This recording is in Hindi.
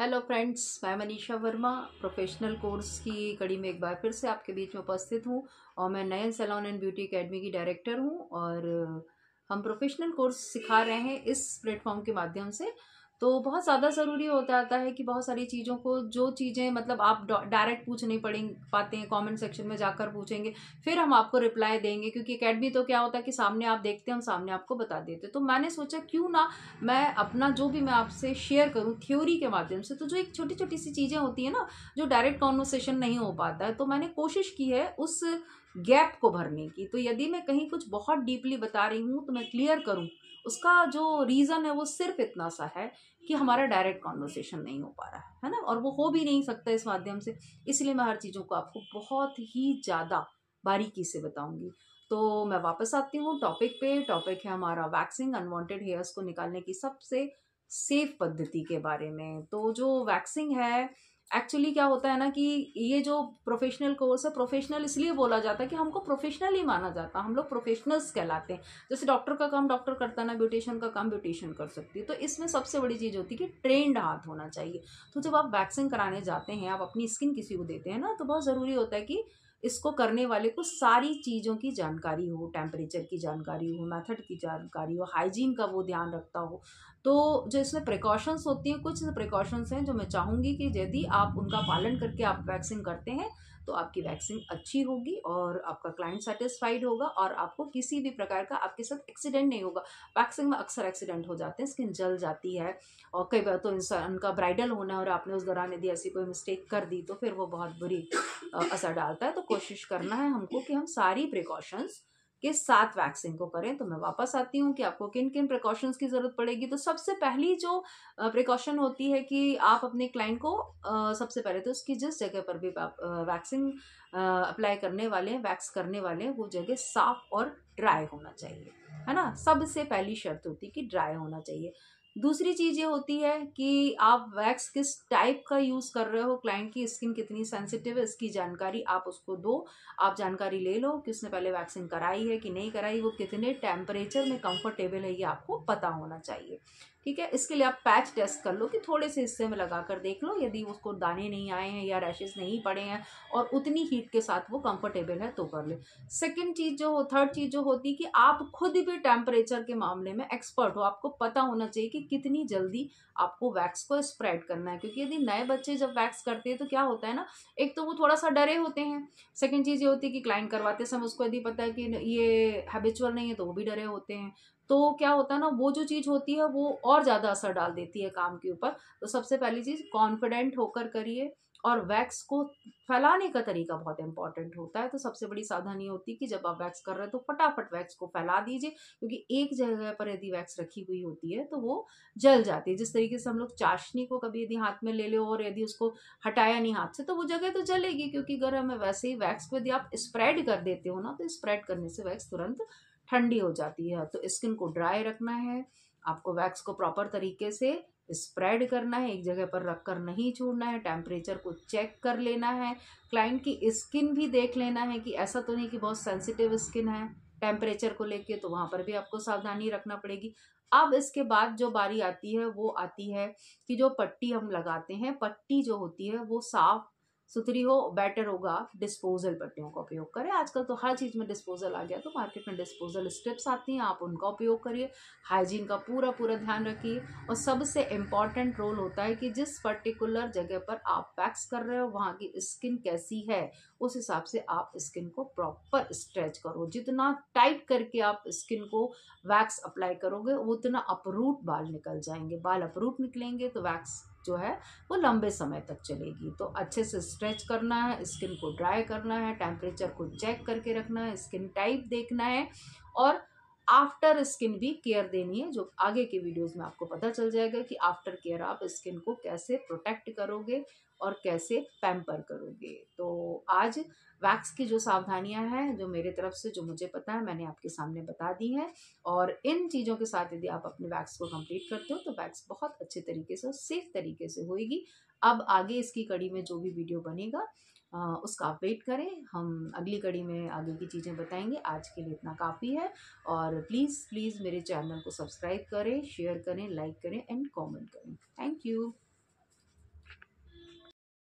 हेलो फ्रेंड्स, मैं मनीषा वर्मा प्रोफेशनल कोर्स की कड़ी में एक बार फिर से आपके बीच में उपस्थित हूँ। और मैं नयन सैलून एंड ब्यूटी एकेडमी की डायरेक्टर हूँ और हम प्रोफेशनल कोर्स सिखा रहे हैं इस प्लेटफॉर्म के माध्यम से। तो बहुत ज़्यादा ज़रूरी होता आता है कि बहुत सारी चीज़ों को, जो चीज़ें मतलब आप डायरेक्ट पूछ नहीं पाते हैं, कमेंट सेक्शन में जाकर पूछेंगे, फिर हम आपको रिप्लाई देंगे। क्योंकि एकेडमी तो क्या होता है कि सामने आप देखते हैं, हम सामने आपको बता देते। तो मैंने सोचा क्यों ना मैं अपना जो भी मैं आपसे शेयर करूं थ्योरी के माध्यम से। तो जो एक छोटी छोटी सी चीज़ें होती है ना, जो डायरेक्ट कॉन्वर्सेशन नहीं हो पाता है, तो मैंने कोशिश की है उस गैप को भरने की। तो यदि मैं कहीं कुछ बहुत डीपली बता रही हूँ तो मैं क्लियर करूँ, उसका जो रीज़न है वो सिर्फ इतना सा है कि हमारा डायरेक्ट कॉन्वर्सेशन नहीं हो पा रहा है ना, और वो हो भी नहीं सकता इस माध्यम से। इसलिए मैं हर चीज़ों को आपको बहुत ही ज़्यादा बारीकी से बताऊंगी। तो मैं वापस आती हूँ टॉपिक पे। टॉपिक है हमारा वैक्सिंग, अनवांटेड हेयर्स को निकालने की सबसे सेफ पद्धति के बारे में। तो जो वैक्सिंग है, एक्चुअली क्या होता है ना कि ये जो प्रोफेशनल कोर्स है, प्रोफेशनल इसलिए बोला जाता है कि हमको प्रोफेशनल ही माना जाता है, हम लोग प्रोफेशनल्स कहलाते हैं। जैसे डॉक्टर का काम डॉक्टर करता है ना, ब्यूटिशियन का काम ब्यूटिशियन कर सकती है। तो इसमें सबसे बड़ी चीज़ होती है कि ट्रेंड हाथ होना चाहिए। तो जब आप वैक्सिंग कराने जाते हैं, आप अपनी स्किन किसी को देते हैं ना, तो बहुत ज़रूरी होता है कि इसको करने वाले को सारी चीज़ों की जानकारी हो, टेम्परेचर की जानकारी हो, मेथड की जानकारी हो, हाइजीन का वो ध्यान रखता हो। तो जो इसमें प्रिकॉशंस होती हैं, कुछ प्रिकॉशंस हैं जो मैं चाहूँगी कि यदि आप उनका पालन करके आप वैक्सिंग करते हैं तो आपकी वैक्सिंग अच्छी होगी और आपका क्लाइंट सेटिस्फाइड होगा और आपको किसी भी प्रकार का आपके साथ एक्सीडेंट नहीं होगा। वैक्सिंग में अक्सर एक्सीडेंट हो जाते हैं, स्किन जल जाती है, और कई बार तो इंसान का ब्राइडल होना है और आपने उस दौरान यदि ऐसी कोई मिस्टेक कर दी तो फिर वो बहुत बुरी असर डालता है। तो कोशिश करना है हमको कि हम सारी प्रिकॉशंस के साथ वैक्सिंग को करें। तो मैं वापस आती हूँ कि आपको किन किन प्रिकॉशंस की जरूरत पड़ेगी। तो सबसे पहली जो प्रिकॉशन होती है कि आप अपने क्लाइंट को सबसे पहले तो उसकी जिस जगह पर भी आप वैक्सिंग अप्लाई करने वाले हैं, वैक्स करने वाले हैं, वो जगह साफ और ड्राई होना चाहिए, है ना। सबसे पहली शर्त होती है कि ड्राई होना चाहिए। दूसरी चीज ये होती है कि आप वैक्स किस टाइप का यूज कर रहे हो, क्लाइंट की स्किन कितनी सेंसिटिव है, इसकी जानकारी आप उसको दो। आप जानकारी ले लो कि उसने पहले वैक्सिंग कराई है कि नहीं कराई, वो कितने टेम्परेचर में कंफर्टेबल है, ये आपको पता होना चाहिए। ठीक है, इसके लिए आप पैच टेस्ट कर लो कि थोड़े से हिस्से में लगाकर देख लो, यदि उसको दाने नहीं आए हैं या रैशेस नहीं पड़े हैं और उतनी हीट के साथ वो कंफर्टेबल है तो कर ले। थर्ड चीज जो होती है कि आप खुद भी टेम्परेचर के मामले में एक्सपर्ट हो, आपको पता होना चाहिए कि कितनी जल्दी आपको वैक्स को स्प्रेड करना है। क्योंकि यदि नए बच्चे जब वैक्स करते हैं तो क्या होता है ना, एक तो वो थोड़ा सा डरे होते हैं। सेकंड चीज ये होती है कि क्लाइंट करवाते समय उसको यदि पता है कि ये हैबिचुअल नहीं है तो वो भी डरे होते हैं। तो क्या होता है ना, वो जो चीज होती है वो और ज्यादा असर डाल देती है काम के ऊपर। तो सबसे पहली चीज कॉन्फिडेंट होकर करिए। और वैक्स को फैलाने का तरीका बहुत इंपॉर्टेंट होता है। तो सबसे बड़ी सावधानी होती है कि जब आप वैक्स कर रहे हैं तो फटाफट वैक्स को फैला दीजिए। क्योंकि एक जगह पर यदि वैक्स रखी हुई होती है तो वो जल जाती है। जिस तरीके से हम लोग चाशनी को कभी यदि हाथ में ले लो और यदि उसको हटाया नहीं हाथ से तो वो जगह तो जलेगी, क्योंकि गर्म है। वैसे ही वैक्स को यदि आप स्प्रेड कर देते हो ना, तो स्प्रेड करने से वैक्स तुरंत ठंडी हो जाती है। तो स्किन को ड्राई रखना है, आपको वैक्स को प्रॉपर तरीके से स्प्रेड करना है, एक जगह पर रखकर नहीं छोड़ना है, टेम्परेचर को चेक कर लेना है, क्लाइंट की स्किन भी देख लेना है कि ऐसा तो नहीं कि बहुत सेंसिटिव स्किन है टेम्परेचर को लेके, तो वहां पर भी आपको सावधानी रखना पड़ेगी। अब इसके बाद जो बारी आती है वो आती है कि जो पट्टी हम लगाते हैं, पट्टी जो होती है वो साफ सुथरी हो। बेटर होगा डिस्पोजल पट्टियों का उपयोग करें। आजकल तो हर चीज में डिस्पोजल आ गया, तो मार्केट में डिस्पोजल स्ट्रिप्स आती हैं, आप उनका उपयोग करिए। हाइजीन का पूरा पूरा ध्यान रखिए। और सबसे इम्पॉर्टेंट रोल होता है कि जिस पर्टिकुलर जगह पर आप वैक्स कर रहे हो वहाँ की स्किन कैसी है, उस हिसाब से आप स्किन को प्रॉपर स्ट्रेच करो। जितना टाइट करके आप स्किन को वैक्स अप्लाई करोगे उतना अपरूट बाल निकल जाएंगे। बाल अपरूट निकलेंगे तो वैक्स जो है वो लंबे समय तक चलेगी। तो अच्छे से स्ट्रेच करना है, स्किन को ड्राई करना है, टेम्परेचर को चेक करके रखना है, स्किन टाइप देखना है, और आफ्टर स्किन भी केयर देनी है। जो आगे के वीडियोस में आपको पता चल जाएगा कि आफ्टर केयर आप स्किन को कैसे प्रोटेक्ट करोगे और कैसे पैम्पर करोगे। तो आज वैक्स की जो सावधानियां हैं, जो मेरे तरफ से जो मुझे पता है, मैंने आपके सामने बता दी हैं। और इन चीज़ों के साथ यदि आप अपने वैक्स को कंप्लीट करते हो तो वैक्स बहुत अच्छे तरीके से और सेफ तरीके से होएगी। अब आगे इसकी कड़ी में जो भी वीडियो बनेगा उसका आप वेट करें। हम अगली कड़ी में आगे की चीज़ें बताएंगे। आज के लिए इतना काफ़ी है। और प्लीज़ प्लीज़ मेरे चैनल को सब्सक्राइब करें, शेयर करें, लाइक करें एंड कमेंट करें। Thank you.